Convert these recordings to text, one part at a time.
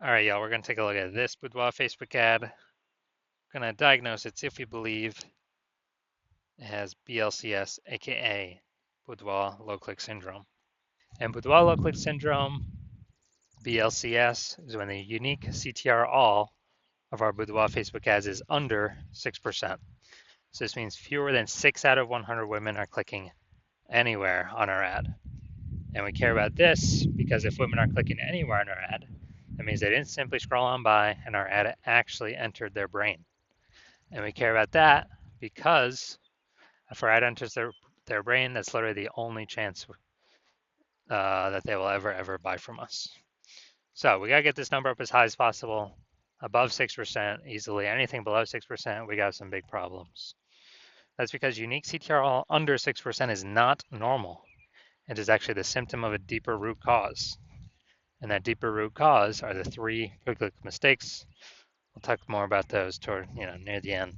All right, y'all, we're going to take a look at this Boudoir Facebook ad. We're going to diagnose it, see if we believe it has BLCS, aka Boudoir low click syndrome. And Boudoir low click syndrome, BLCS, is when the unique CTR all of our Boudoir Facebook ads is under 6%. So this means fewer than 6 out of 100 women are clicking anywhere on our ad. And we care about this because if women are clicking anywhere on our ad, that means they didn't simply scroll on by and our ad actually entered their brain. And we care about that because if our ad enters their brain, that's literally the only chance that they will ever buy from us. So we got to get this number up as high as possible, above 6% easily. Anything below 6%, we got some big problems. That's because unique CTR under 6% is not normal. It is actually the symptom of a deeper root cause. And that deeper root cause are the 3 quick-click mistakes. We'll talk more about those toward, near the end.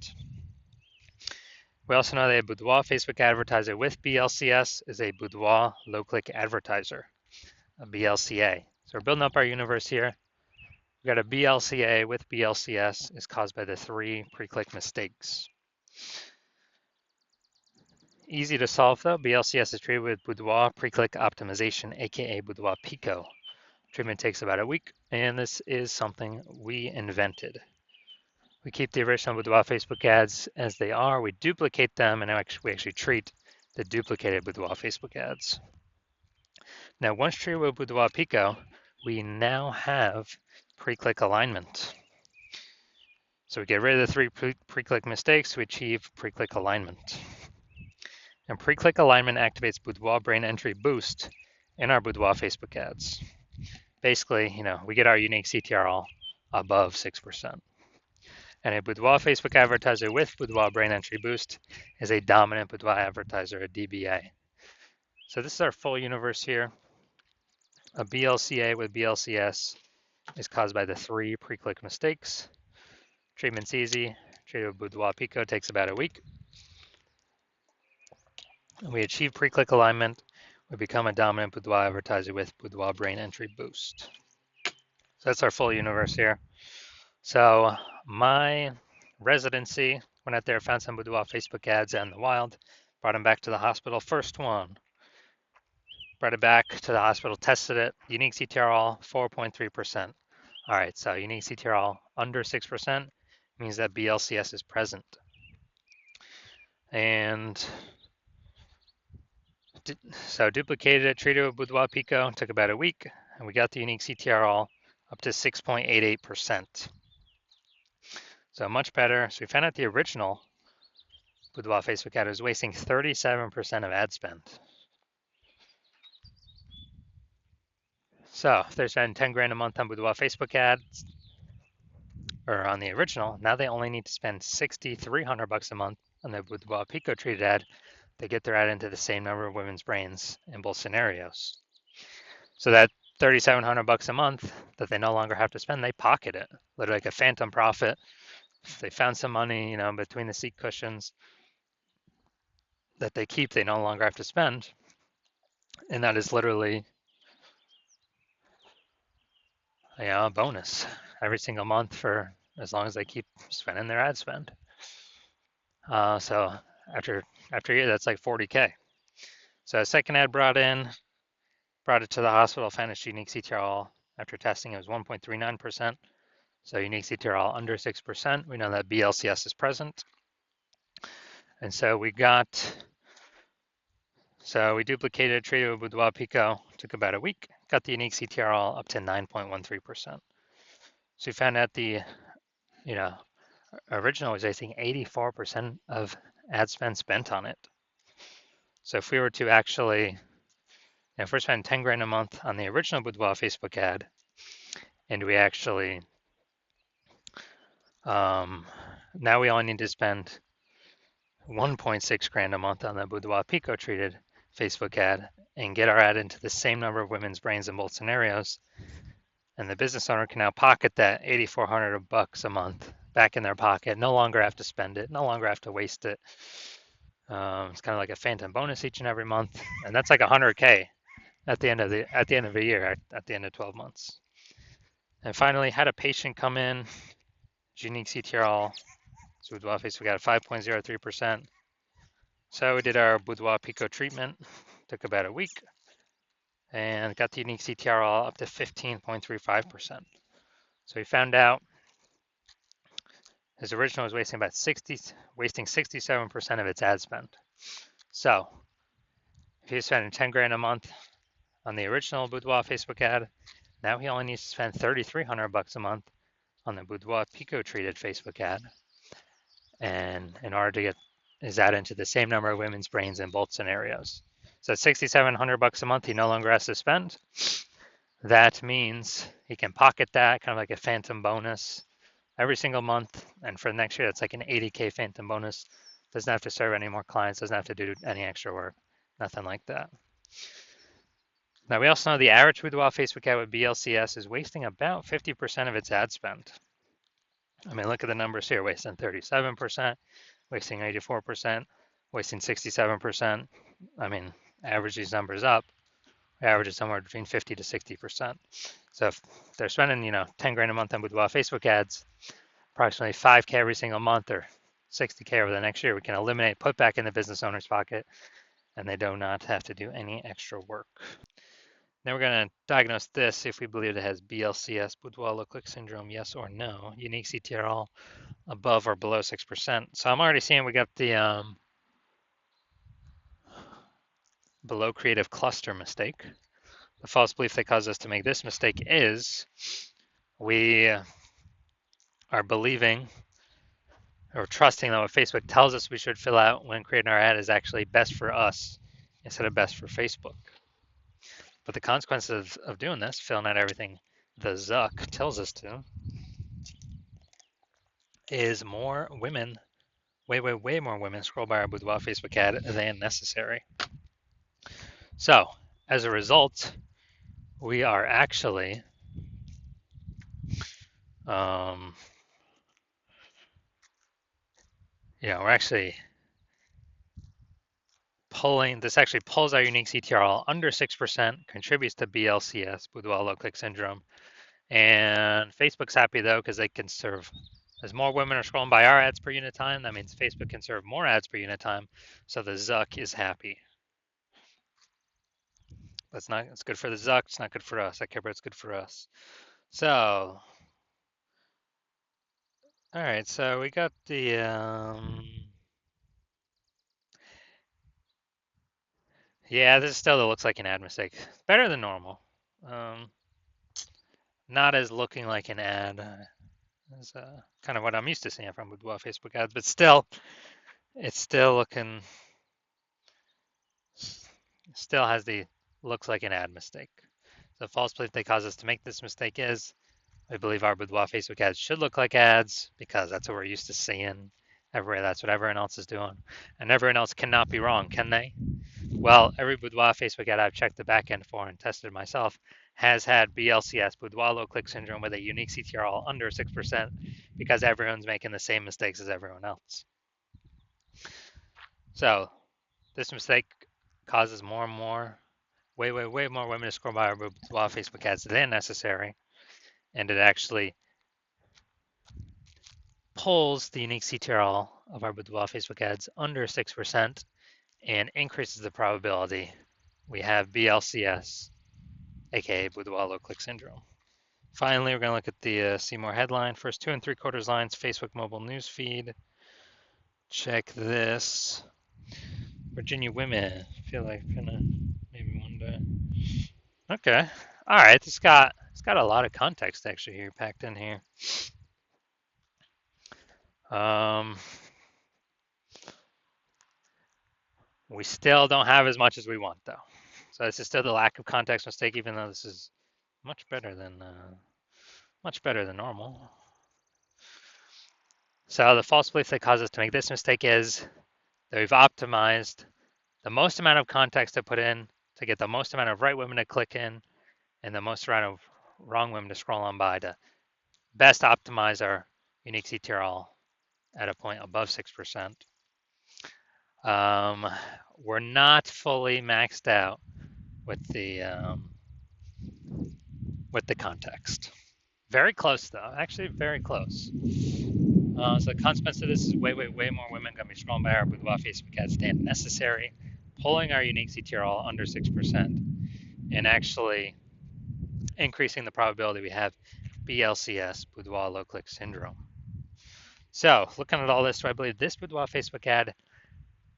We also know that a Boudoir Facebook advertiser with BLCS is a Boudoir low-click advertiser, a BLCA. So we're building up our universe here. We've got a BLCA with BLCS is caused by the 3 pre-click mistakes. Easy to solve though. BLCS is treated with Boudoir pre-click optimization, aka Boudoir Pico. Treatment takes about a week, and this is something we invented. We keep the original Boudoir Facebook ads as they are. We duplicate them, and we actually treat the duplicated Boudoir Facebook ads. Now, once treated with Boudoir Pico, we now have pre-click alignment. So we get rid of the 3 pre-click mistakes. We achieve pre-click alignment. And pre-click alignment activates Boudoir brain entry boost in our Boudoir Facebook ads. Basically, we get our unique CTR all above 6%. And a Boudoir Facebook advertiser with Boudoir brain entry boost is a dominant Boudoir advertiser, a DBA. So this is our full universe here. A BLCA with BLCS is caused by the 3 pre-click mistakes. Treatment's easy. Treated with Boudoir Pico takes about a week. We achieve pre-click alignment. We become a dominant Boudoir advertiser with Boudoir brain entry boost. So that's our full universe here. So my residency, went out there, found some Boudoir Facebook ads out in the wild, brought them back to the hospital. First one, brought it back to the hospital, tested it. Unique CTR all 4.3%. All right, so unique CTR all under 6% means that BLCS is present. And so duplicated it, treated with Boudoir Pico, took about a week, and we got the unique CTR all up to 6.88%. So much better. So we found out the original Boudoir Facebook ad was wasting 37% of ad spend. So if they're spending 10 grand a month on Boudoir Facebook ads, or on the original, now they only need to spend 6,300 bucks a month on the Boudoir Pico treated ad. They get their ad into the same number of women's brains in both scenarios. So that 3,700 bucks a month that they no longer have to spend, they pocket it, literally like a phantom profit. If they found some money, between the seat cushions that they keep, they no longer have to spend. And that is literally, a bonus every single month for as long as they keep spending their ad spend. So after a year, that's like 40K. So a second ad brought it to the hospital, found its unique CTR all. After testing, it was 1.39%. So unique CTR all under 6%. We know that BLCS is present. And so we duplicated, treated with Boudoir Pico, took about a week, got the unique CTR all up to 9.13%. So we found out the, original was, I think, 84% of ad spend spent on it. So if we were to actually, if we're spending 10 grand a month on the original Boudoir Facebook ad, and we actually, now we only need to spend 1.6 grand a month on the Boudoir Pico treated Facebook ad and get our ad into the same number of women's brains in both scenarios. And the business owner can now pocket that 8,400 bucks a month back in their pocket, no longer have to spend it, no longer have to waste it. It's kind of like a phantom bonus each and every month, and that's like 100K at the end of the year, at the end of 12 months. And finally, had a patient come in, unique CTRL, Boudoir Facebook ad 5.03%. So we did our Boudoir Pico treatment, took about a week, and got the unique CTRL up to 15.35%. So we found out his original was wasting 67% of its ad spend. So if he was spending 10 grand a month on the original Boudoir Facebook ad, now he only needs to spend 3,300 bucks a month on the Boudoir Pico treated Facebook ad. And in order to get his ad into the same number of women's brains in both scenarios. So at 6,700 bucks a month, he no longer has to spend. That means he can pocket that, kind of like a phantom bonus every single month. And for the next year, that's like an 80K phantom bonus. Doesn't have to serve any more clients, doesn't have to do any extra work, nothing like that. Now, we also know the average Boudoir Facebook ad with BLCS is wasting about 50% of its ad spend. I mean, look at the numbers here, wasting 37%, wasting 84%, wasting 67%. I mean, average these numbers up, average is somewhere between 50 to 60%. So if they're spending, 10 grand a month on Boudoir Facebook ads, approximately 5K every single month or 60K over the next year, we can eliminate, put back in the business owner's pocket, and they do not have to do any extra work. Now we're going to diagnose this if we believe it has BLCS, Boudoir low click syndrome, yes or no. Unique CTRL above or below 6%. So I'm already seeing we got the below creative cluster mistake. The false belief that caused us to make this mistake is we are believing or trusting that what Facebook tells us we should fill out when creating our ad is actually best for us instead of best for Facebook. But the consequences of doing this, filling out everything the Zuck tells us to, is more women, way more women scroll by our Boudoir Facebook ad than necessary. So as a result, we are actually we're actually actually pulls our unique CTRL under 6%, contributes to BLCS, Boudoir low click syndrome. And Facebook's happy though, because they can serve, as more women are scrolling by our ads per unit time, that means Facebook can serve more ads per unit time. So the Zuck is happy. But it's good for the Zuck, it's not good for us. I care about it's good for us. So, all right, so we got the, yeah, this still looks like an ad mistake. Better than normal. Not as looking like an ad as kind of what I'm used to seeing from Boudoir Facebook ads, but still, it's still has the looks like an ad mistake. The false belief that caused us to make this mistake is we believe our Boudoir Facebook ads should look like ads because that's what we're used to seeing everywhere. That's what everyone else is doing. And everyone else cannot be wrong, can they? Well, every Boudoir Facebook ad I've checked the back end for and tested myself has had BLCS, Boudoir low click syndrome, with a unique CTRL under 6% because everyone's making the same mistakes as everyone else. So this mistake causes more and more, way more women to scroll by our Boudoir Facebook ads than necessary. And it actually pulls the unique CTRL of our Boudoir Facebook ads under 6% and increases the probability we have BLCS, aka Boudoir low click syndrome. Finally, we're going to look at the see more headline. First 2 3/4 lines, Facebook mobile news feed. Check this. Virginia women. I feel like gonna maybe one day. Okay. All right. It's got a lot of context actually here packed in here. We still don't have as much as we want though. So this is still the lack of context mistake, even though this is much better than normal. So the false belief that caused us to make this mistake is that we've optimized the most amount of context to put in to get the most amount of right women to click in and the most amount of wrong women to scroll on by to best optimize our unique CTRL at a point above 6%. We're not fully maxed out with the context. Very close though, actually very close. So the consequence of this is way more women going to be scrolling by our Boudoir Facebook ads than necessary, pulling our unique CTRL under 6%, and actually increasing the probability we have BLCS, Boudoir low click syndrome. So looking at all this, do I believe this Boudoir Facebook ad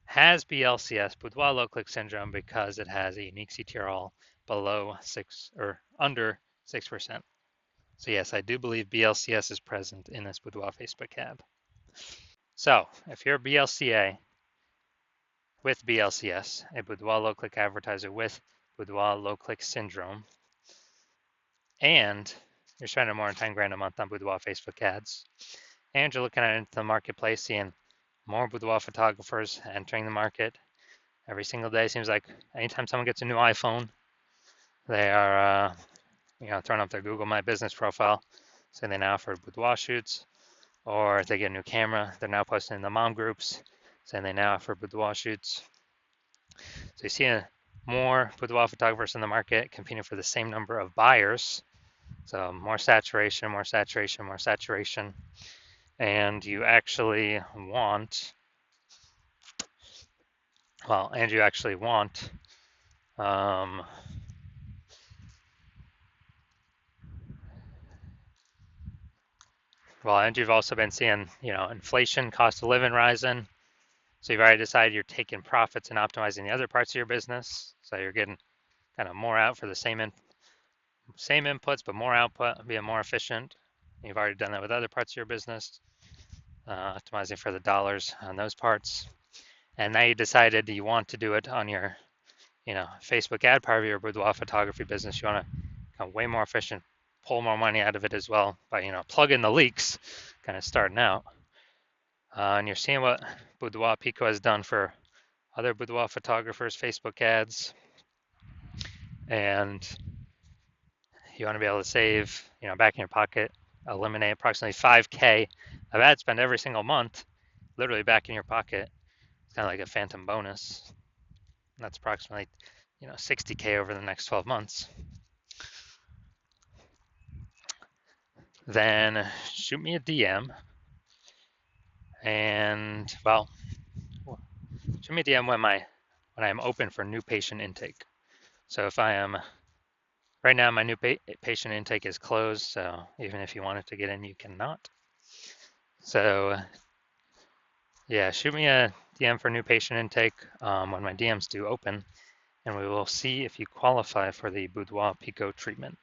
has BLCS, Boudoir low click syndrome, because it has a unique CTRL below 6 or under 6%. So yes, I do believe BLCS is present in this Boudoir Facebook ad. So if you're a BLCA with BLCS, a Boudoir low click advertiser with Boudoir low click syndrome, and you're spending more than 10 grand a month on Boudoir Facebook ads, and you're looking at into the marketplace, seeing more boudoir photographers entering the market every single day. Seems like anytime someone gets a new iPhone, they are throwing up their Google My Business profile, saying they now offer boudoir shoots, or if they get a new camera, they're now posting in the mom groups, saying they now offer boudoir shoots. So you see more boudoir photographers in the market competing for the same number of buyers. So more saturation, more saturation, more saturation. And you actually want, and you've also been seeing, inflation, cost of living rising. So you've already decided you're taking profits and optimizing the other parts of your business. So you're getting kind of more out for the same inputs, but more output, being more efficient. You've already done that with other parts of your business, optimizing for the dollars on those parts. And now you decided you want to do it on your, Facebook ad part of your boudoir photography business. You want to become way more efficient, pull more money out of it as well by, plug in the leaks, kind of starting out. And you're seeing what Boudoir Pico has done for other boudoir photographers' Facebook ads. And you want to be able to save, back in your pocket, eliminate approximately 5K of ad spend every single month, literally back in your pocket. It's kind of like a phantom bonus. And that's approximately, 60K over the next 12 months. Then shoot me a DM, and shoot me a DM when I am open for new patient intake. So if I am right now, my new patient intake is closed. So even if you wanted to get in, you cannot. So yeah, shoot me a DM for new patient intake when my DMs do open, and we will see if you qualify for the Boudoir Pico treatment.